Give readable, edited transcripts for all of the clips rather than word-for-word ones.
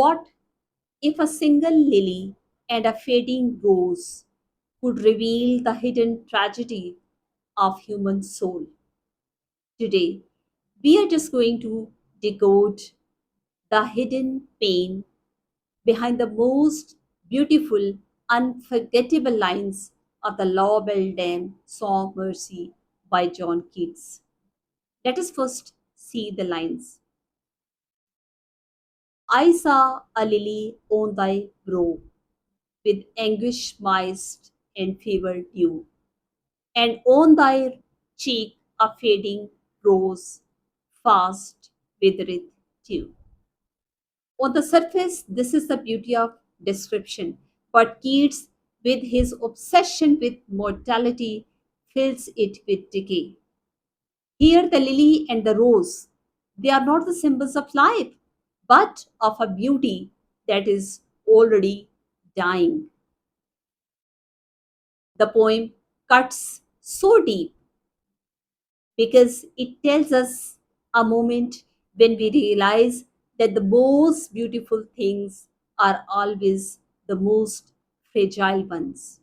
What if a single lily and a fading rose could reveal the hidden tragedy of human soul? Today, we are just going to decode the hidden pain behind the most beautiful, unforgettable lines of the La Belle Dame Sans Merci by John Keats. Let us first see the lines. I saw a lily on thy brow, with anguish mist and fever dew, and on thy cheek a fading rose, fast withereth too. On the surface, this is the beauty of description, but Keats, with his obsession with mortality, fills it with decay. Here, the lily and the rose, they are not the symbols of life, but of a beauty that is already dying. The poem cuts so deep because it tells us a moment when we realize that the most beautiful things are always the most fragile ones.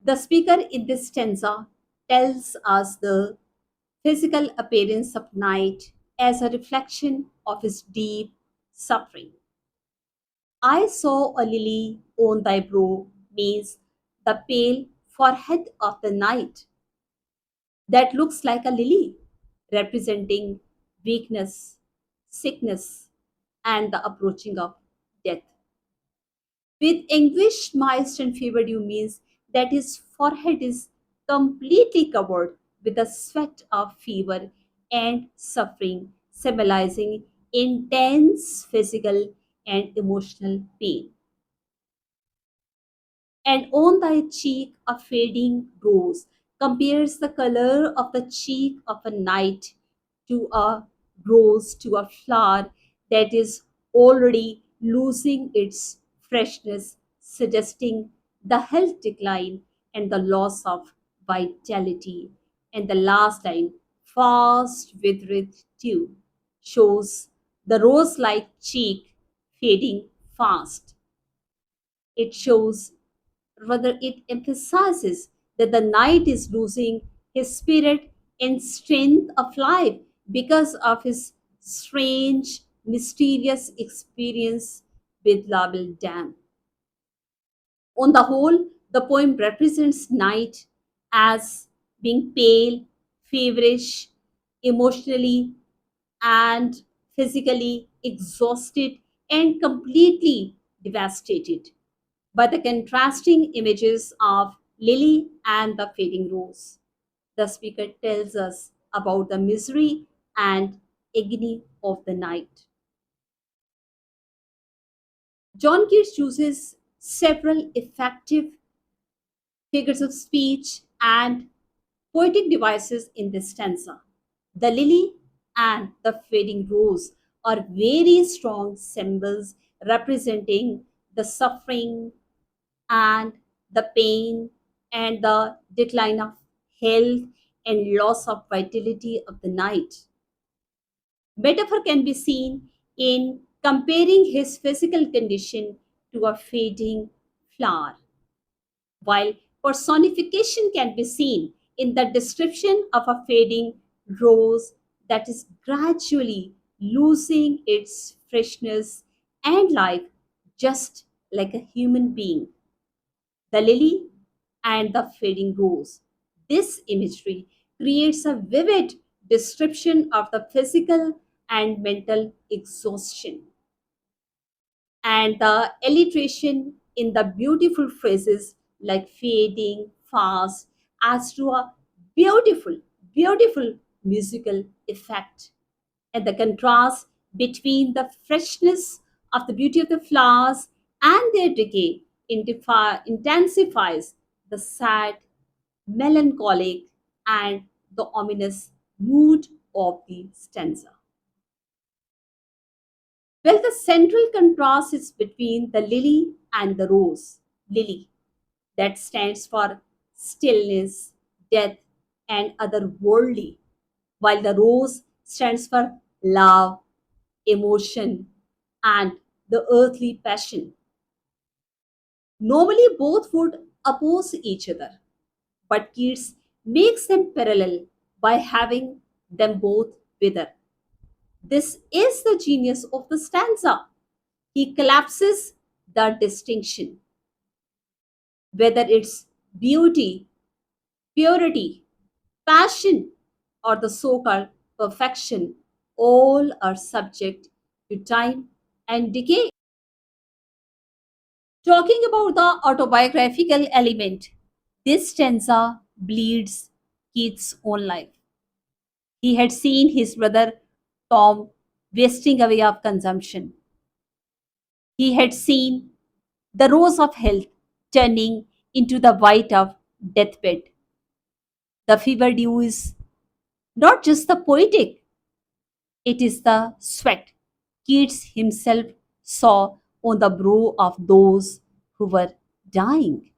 The speaker in this stanza tells us the physical appearance of night as a reflection of his deep suffering. I saw a lily on thy brow means the pale forehead of the night that looks like a lily, representing weakness, sickness, and the approaching of death. With anguish, mist, and fever dew means that his forehead is completely covered with the sweat of fever and suffering, symbolizing intense physical and emotional pain. And on thy cheek a fading rose compares the color of the cheek of a night to a rose, to a flower that is already losing its freshness, suggesting the health decline and the loss of vitality. And the last line, fast withereth too, shows the rose like cheek fading fast. It shows, rather, it emphasizes that the knight is losing his spirit and strength of life because of his strange, mysterious experience with La Belle Dame. On the whole, the poem represents night as being pale, feverish, emotionally and physically exhausted and completely devastated by the contrasting images of lily and the fading rose. The speaker tells us about the misery and agony of the night. John Keats uses several effective figures of speech and poetic devices in this stanza. The lily and the fading rose are very strong symbols representing the suffering and the pain and the decline of health and loss of vitality of the night. Metaphor can be seen in comparing his physical condition to a fading flower, while personification can be seen in the description of a fading rose that is gradually losing its freshness and life, just like a human being. The lily and the fading rose. This imagery creates a vivid description of the physical and mental exhaustion, and the alliteration in the beautiful phrases like fading, fast adds to a beautiful, beautiful musical effect. And the contrast between the freshness of the beauty of the flowers and their decay intensifies the sad, melancholic, and the ominous mood of the stanza. Well, the central contrast is between the lily and the rose. Lily, that stands for stillness, death, and otherworldly, while the rose stands for love, emotion, and the earthly passion. Normally, both would oppose each other, but Keats makes them parallel by having them both wither. This is the genius of the stanza. He collapses the distinction, whether it's beauty, purity, passion, or the so called perfection, all are subject to time and decay. Talking about the autobiographical element, this stanza bleeds Keats' own life. He had seen his brother Tom wasting away of consumption. He had seen the rose of health turning into the white of deathbed. The fever dew is not just the poetic, it is the sweat Keats himself saw on the brow of those who were dying.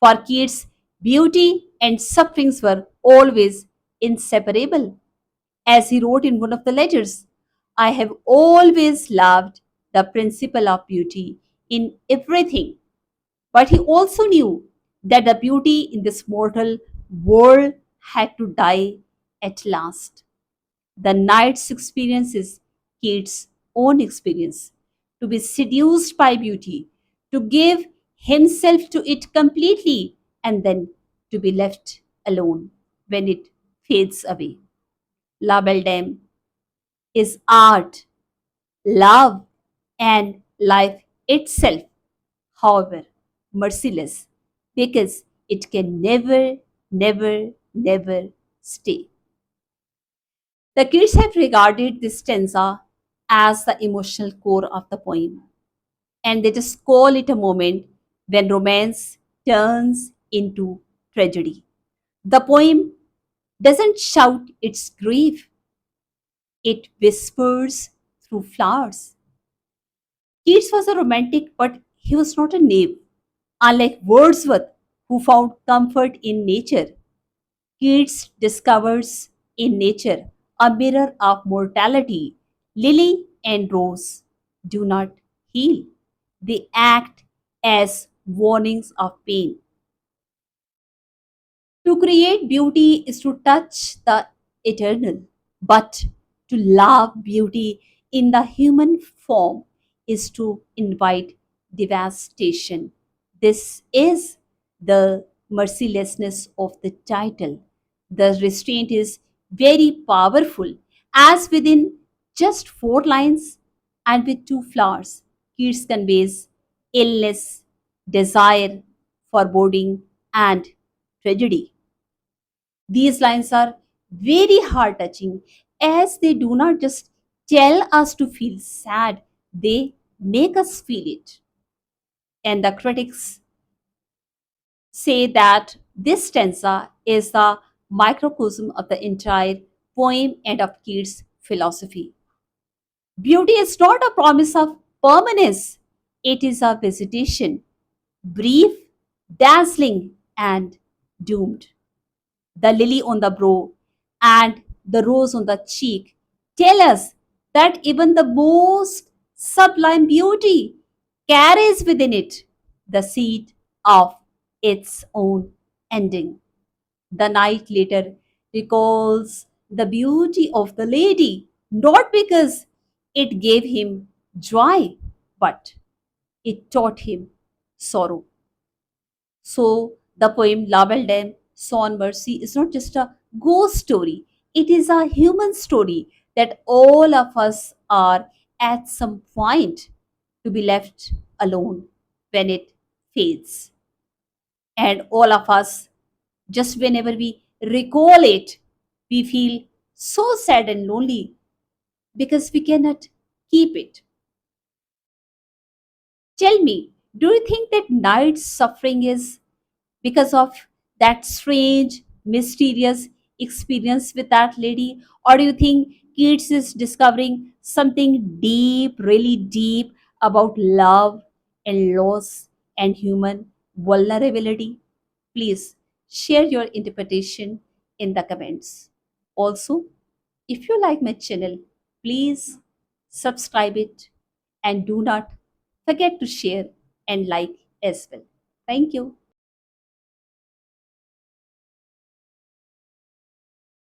For Keats, beauty and sufferings were always inseparable. As he wrote in one of the letters, I have always loved the principle of beauty in everything. But he also knew that the beauty in this mortal world had to die at last. The knight's experience is Keats' own experience to be seduced by beauty, to give himself to it completely, and then to be left alone when it fades away. La Belle Dame is art, love, and life itself, however, merciless because it can never, never, never stay. The kids have regarded this stanza as the emotional core of the poem, and they just call it a moment when romance turns into tragedy. The poem doesn't shout its grief, it whispers through flowers. Keats was a romantic, but he was not a knave. Unlike Wordsworth, who found comfort in nature, Keats discovers in nature a mirror of mortality. Lily and rose do not heal, they act as warnings of pain. To create beauty is to touch the eternal, but to love beauty in the human form is to invite devastation. This is the mercilessness of the title. The restraint is very powerful, as within just 4 lines and with 2 flowers, Keats conveys illness, desire, foreboding, and tragedy. These lines are very heart touching as they do not just tell us to feel sad, they make us feel it. And the critics say that this stanza is the microcosm of the entire poem and of Keats' philosophy. Beauty is not a promise of permanence, it is a visitation, brief, dazzling, and doomed. The lily on the brow and the rose on the cheek tell us that even the most sublime beauty carries within it the seed of its own ending. The knight later recalls the beauty of the lady not because it gave him joy, but it taught him sorrow. So the poem La Belle Dame Sans Merci is not just a ghost story, it is a human story that all of us are at some point to be left alone when it fades. And all of us, just whenever we recall it, we feel so sad and lonely because we cannot keep it. Tell me, do you think that night's suffering is because of that strange, mysterious experience with that lady? Or do you think Keats is discovering something deep, really deep about love and loss and human vulnerability? Please share your interpretation in the comments. Also, if you like my channel, please subscribe it and do not forget to share and like as well. Thank you.